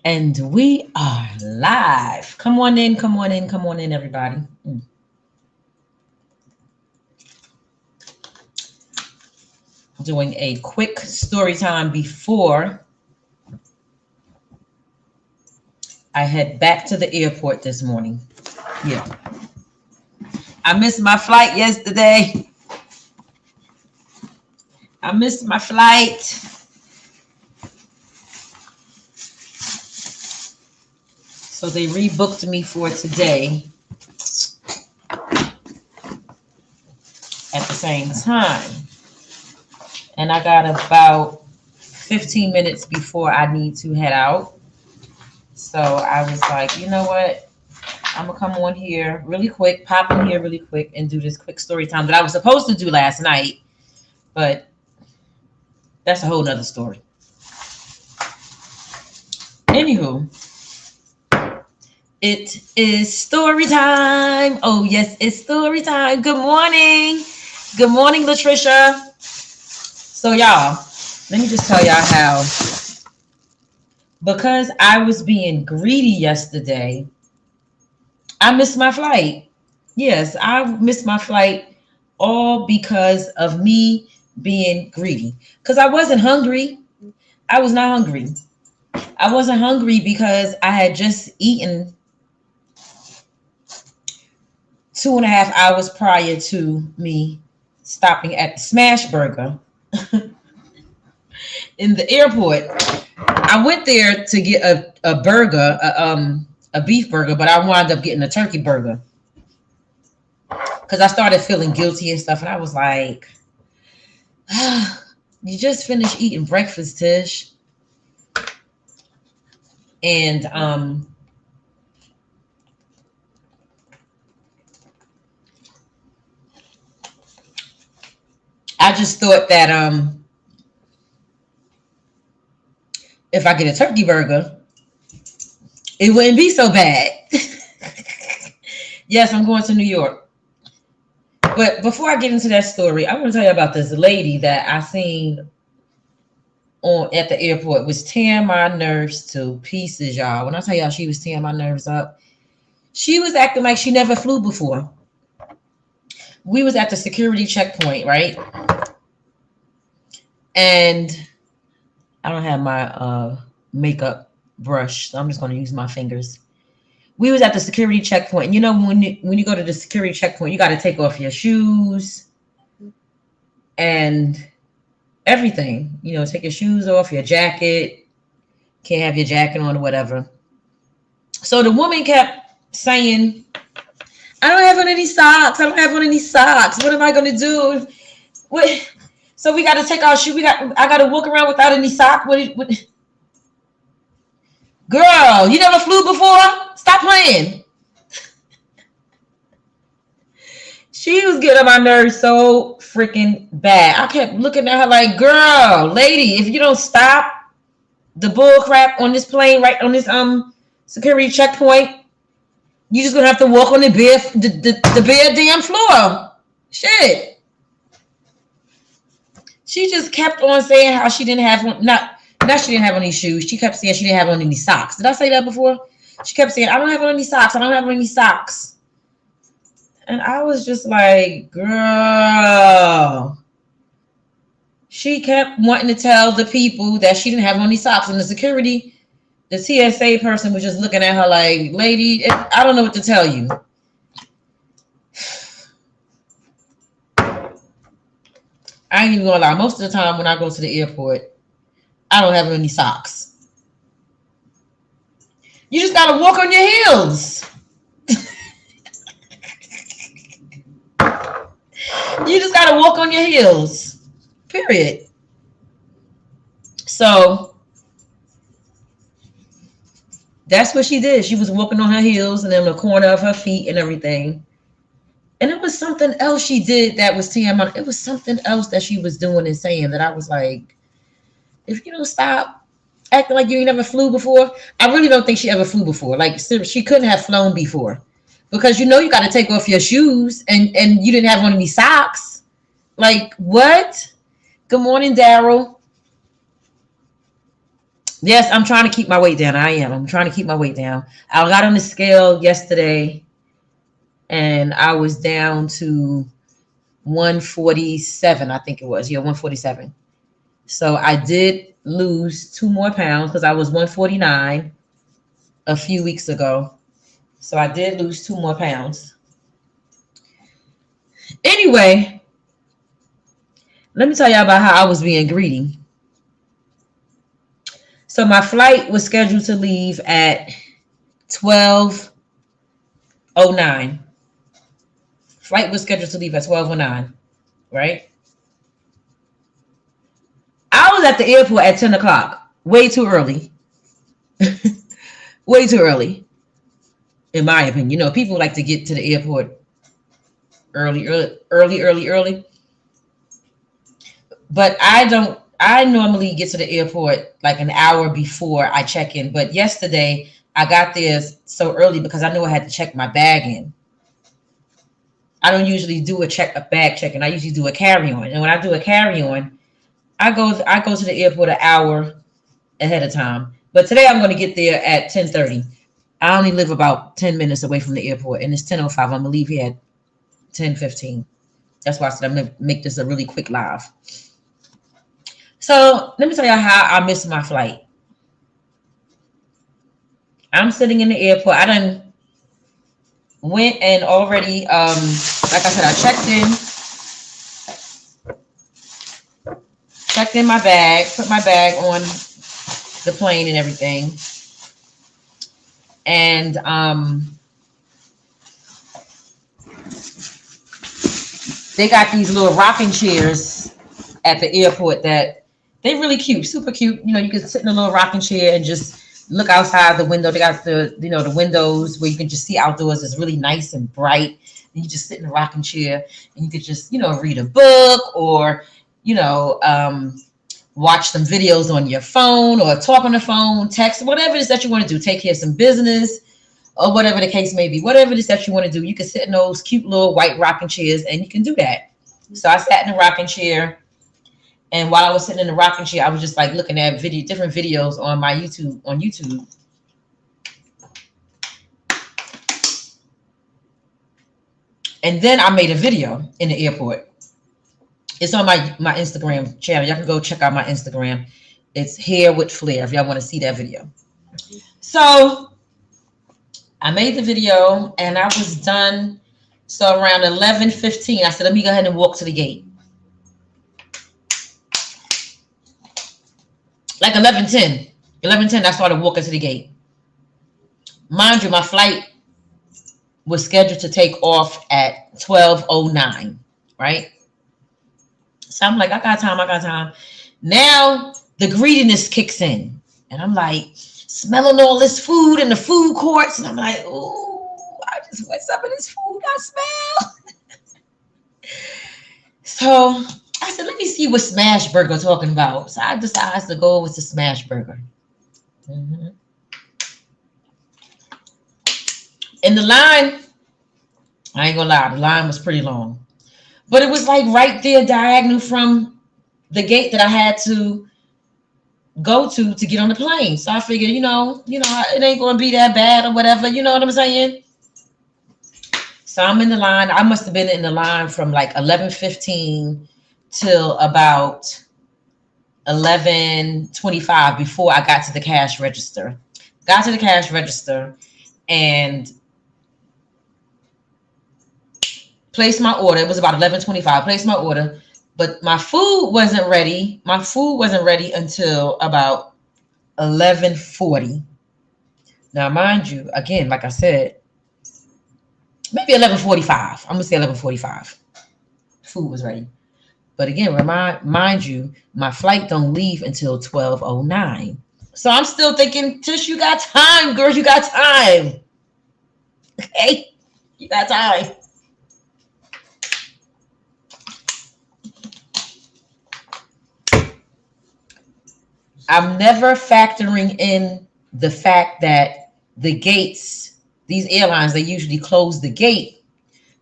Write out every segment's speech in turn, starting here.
And we are live. Come on in, come on in, come on in, everybody. Doing a quick story time before I head back to the airport this morning. Yeah. I missed my flight yesterday. I missed my flight. So they rebooked me for today at the same time. And I got about 15 minutes before I need to head out. So I was like, you know what? I'm going to come on here really quick, pop in here really quick, and do this quick story time that I was supposed to do last night. But that's a whole nother story. Anywho, it is story time. Oh, yes, it's story time. Good morning. Good morning, Latricia. So, y'all, let me just tell y'all how, because I was being greedy yesterday, I missed my flight. Yes, I missed my flight all because of me being greedy. Because I wasn't hungry. I was not hungry. I wasn't hungry because I had just eaten 2.5 hours prior to me stopping at the Smash Burger in the airport. I went there to get a burger, a beef burger, but I wound up getting a turkey burger because I started feeling guilty and stuff. And I was like, you just finished eating breakfast, Tish. And I just thought that if I get a turkey burger, it wouldn't be so bad. Yes, I'm going to New York. But before I get into that story, I want to tell you about this lady that I seen at the airport. Was tearing my nerves to pieces, y'all. When I tell y'all she was tearing my nerves up, she was acting like she never flew before. We was at the security checkpoint, right? And I don't have my makeup brush, so I'm just going to use my fingers. We was at the security checkpoint. And you know, when you go to the security checkpoint, you got to take off your shoes and everything. You know, take your shoes off, your jacket. Can't have your jacket on or whatever. So the woman kept saying, I don't have on any socks. I don't have on any socks. What am I going to do? What? So we got to take our shoe. I got to walk around without any sock. What? Girl, you never flew before? Stop playing. She was getting on my nerves so freaking bad. I kept looking at her like, girl, lady, if you don't stop the bull crap on this plane, right on this security checkpoint, you just gonna have to walk on the bare damn floor. Shit. She just kept on saying how she didn't have one, not she didn't have any shoes. She kept saying she didn't have on any socks. Did I say that before? She kept saying, I don't have on any socks. I don't have on any socks. And I was just like, girl. She kept wanting to tell the people that she didn't have on any socks. And the TSA person was just looking at her like, lady, I don't know what to tell you. I ain't even gonna lie. Most of the time when I go to the airport, I don't have any socks. You just gotta walk on your heels. You just gotta walk on your heels. Period. So that's what she did. She was walking on her heels and in the corner of her feet and everything. And it was something else she did that was TMI. It was something else that she was doing and saying that I was like, if you don't stop acting like you ain't never flew before. I really don't think she ever flew before. Like, she couldn't have flown before. Because you know you got to take off your shoes and you didn't have on any socks. Like, what? Good morning, Daryl. Yes, I'm trying to keep my weight down. I am. I'm trying to keep my weight down. I got on the scale yesterday and I was down to 147, I think it was. Yeah, 147. So I did lose 2 more pounds because I was 149 a few weeks ago. So I did lose 2 more pounds. Anyway, let me tell y'all about how I was being greedy. So my flight was scheduled to leave at 12:09. Flight was scheduled to leave at 12:09, right? I was at the airport at 10 o'clock. Way too early. Way too early, in my opinion. You know, people like to get to the airport early. But I don't. I normally get to the airport like an hour before I check in. But yesterday I got there so early because I knew I had to check my bag in. I don't usually do a bag check-in. I usually do a carry-on. And when I do a carry-on, I go to the airport an hour ahead of time. But today I'm going to get there at 10:30. I only live about 10 minutes away from the airport, and it's 10:05. I'm going to leave here at 10:15. That's why I said I'm going to make this a really quick live. So let me tell you how I missed my flight. I'm sitting in the airport. I done went and already, like I said, I checked in my bag, put my bag on the plane and everything. And they got these little rocking chairs at the airport that they're really cute, super cute. You know, you can sit in a little rocking chair and just look outside the window. They got the windows where you can just see outdoors. It's really nice and bright. And you just sit in a rocking chair and you could just, read a book or, watch some videos on your phone or talk on the phone, text, whatever it is that you want to do. Take care of some business or whatever the case may be. Whatever it is that you want to do, you can sit in those cute little white rocking chairs and you can do that. So I sat in a rocking chair. And while I was sitting in the rocking chair, I was just like looking at different videos on my YouTube, And then I made a video in the airport. It's on my Instagram channel. Y'all can go check out my Instagram. It's Hair with Flair if y'all want to see that video. So I made the video and I was done. So around 11:15, I said, let me go ahead and walk to the gate. Like 11:10, I started walking to the gate. Mind you, my flight was scheduled to take off at 12:09, right? So I'm like, I got time. Now the greediness kicks in. And I'm like, smelling all this food in the food courts. And I'm like, ooh, I just want some of this food I smell. So I said, let me see what Smash Burger talking about. So I decided to go with the Smash Burger. Mm-hmm. And the line, I ain't gonna lie, the line was pretty long. But it was like right there diagonal from the gate that I had to go to get on the plane. So I figured, it ain't gonna be that bad or whatever. You know what I'm saying? So I'm in the line. I must have been in the line from like 11:15 till about 11:25 before I got to the cash register. Got to the cash register and placed my order. It was about 11:25. Placed my order, but my food wasn't ready. My food wasn't ready until about 11:40. Now, mind you, again, like I said, maybe 11:45. I'm gonna say 11:45. Food was ready. But again, mind you, my flight don't leave until 12:09. So I'm still thinking, Tish, you got time, girl. You got time. Okay? You got time. I'm never factoring in the fact that the gates, these airlines, they usually close the gate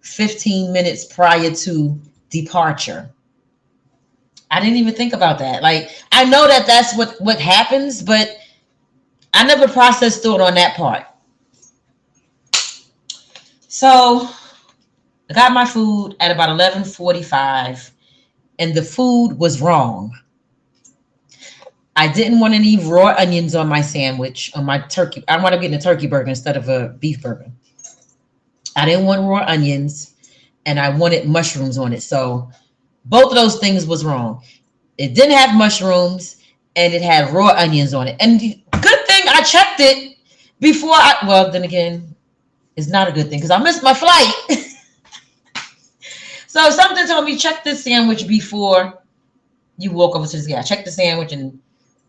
15 minutes prior to departure. I didn't even think about that. Like, I know that that's what happens, but I never processed thought on that part. So I got my food at about 11:45, and the food was wrong. I didn't want any raw onions on my sandwich, on my turkey. I wanted to get a turkey burger instead of a beef burger. I didn't want raw onions, and I wanted mushrooms on it. So both of those things was wrong. It didn't have mushrooms, and it had raw onions on it. And good thing I checked it before well, then again, it's not a good thing because I missed my flight. So something told me check this sandwich before you walk over to this guy. I checked the sandwich and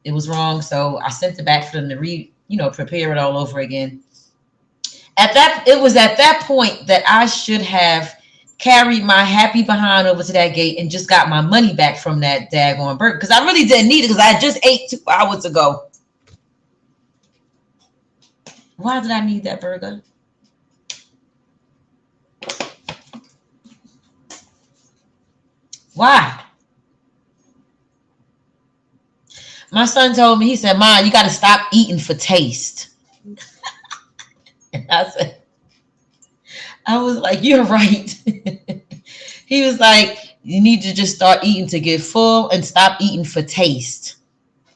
it was wrong. So I sent it back for them to prepare it all over again. It was at that point that I should have carried my happy behind over to that gate and just got my money back from that daggone burger. Because I really didn't need it because I just ate 2 hours ago. Why did I need that burger? Why? My son told me, he said, "Mom, you got to stop eating for taste." And I was like, "You're right." He was like, "You need to just start eating to get full and stop eating for taste.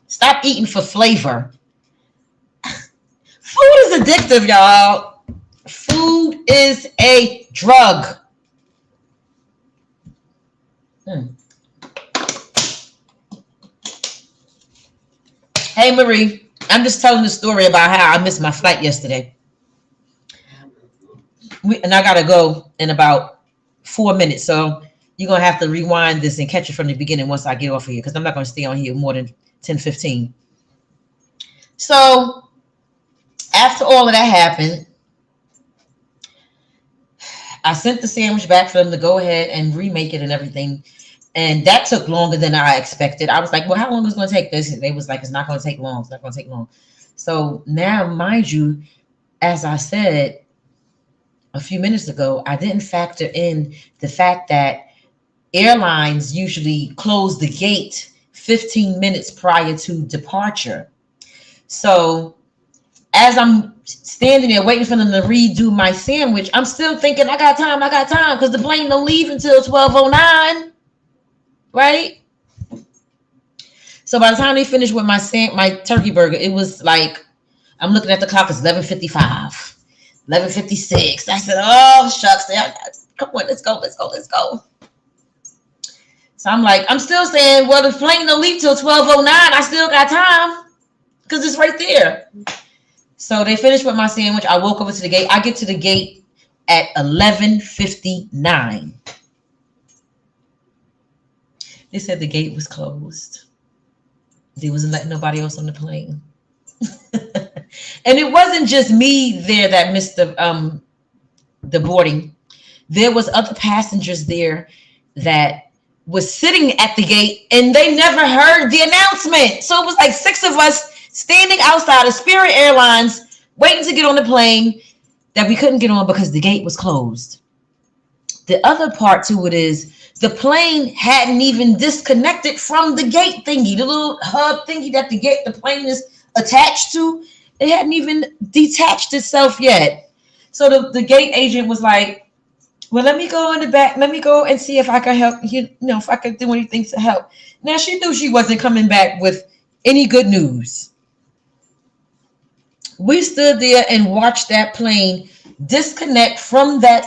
Stop eating for flavor." Food is addictive, y'all. Food is a drug. Hey, Marie, I'm just telling the story about how I missed my flight yesterday. And I got to go in about 4 minutes. So you're going to have to rewind this and catch it from the beginning once I get off of here because I'm not going to stay on here more than 10-15. So after all of that happened, I sent the sandwich back for them to go ahead and remake it and everything. And that took longer than I expected. I was like, well, how long is it going to take this? And they was like, it's not going to take long. It's not going to take long. So now, mind you, as I said a few minutes ago, I didn't factor in the fact that airlines usually close the gate 15 minutes prior to departure. So as I'm standing there waiting for them to redo my sandwich, I'm still thinking, I got time, because the plane don't leave until 12:09. Right? So by the time they finished with my turkey burger, it was like, I'm looking at the clock, it's 11:55, 11:56. I said, oh, shucks. Come on, let's go. So I'm like, I'm still saying, well, the plane don't leave till 12:09. I still got time because it's right there. So they finished with my sandwich. I walk over to the gate. I get to the gate at 11:59. They said the gate was closed. They wasn't letting nobody else on the plane. And it wasn't just me there that missed the boarding. There was other passengers there that was sitting at the gate and they never heard the announcement. So it was like 6 of us standing outside of Spirit Airlines waiting to get on the plane that we couldn't get on because the gate was closed. The other part to it is the plane hadn't even disconnected from the gate thingy, the little hub thingy that the plane is attached to. It hadn't even detached itself yet. So the gate agent was like, well, let me go in the back. Let me go and see if I can help, if I can do anything to help. Now, she knew she wasn't coming back with any good news. We stood there and watched that plane disconnect from that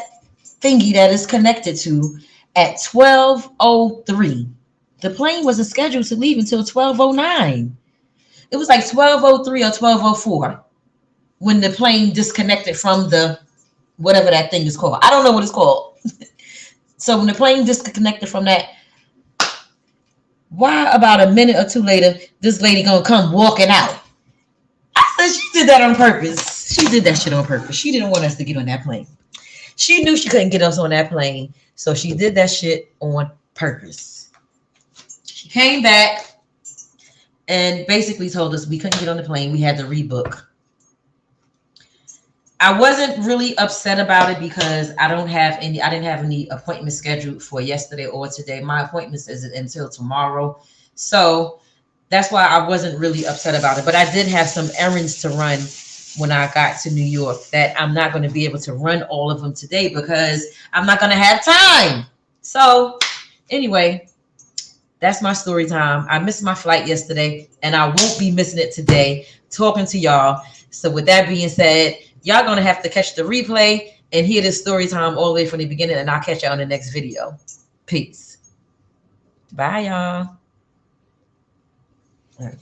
thingy that is connected to at 12:03. The plane wasn't scheduled to leave until 12:09. It was like 12:03 or 12:04 when the plane disconnected from the whatever that thing is called. I don't know what it's called. So when the plane disconnected from that, why about a minute or two later, this lady gonna come walking out? I said she did that on purpose. She did that shit on purpose. She didn't want us to get on that plane. She knew she couldn't get us on that plane. So she did that shit on purpose. She came back and basically told us we couldn't get on the plane. We had to rebook. I wasn't really upset about it because I didn't have any appointments scheduled for yesterday or today. My appointments isn't until tomorrow. So that's why I wasn't really upset about it. But I did have some errands to run when I got to New York that I'm not going to be able to run all of them today because I'm not going to have time. So anyway, that's my story time. I missed my flight yesterday and I won't be missing it today talking to y'all. So with that being said, y'all going to have to catch the replay and hear this story time all the way from the beginning, and I'll catch y'all in the next video. Peace. Bye, y'all. All right.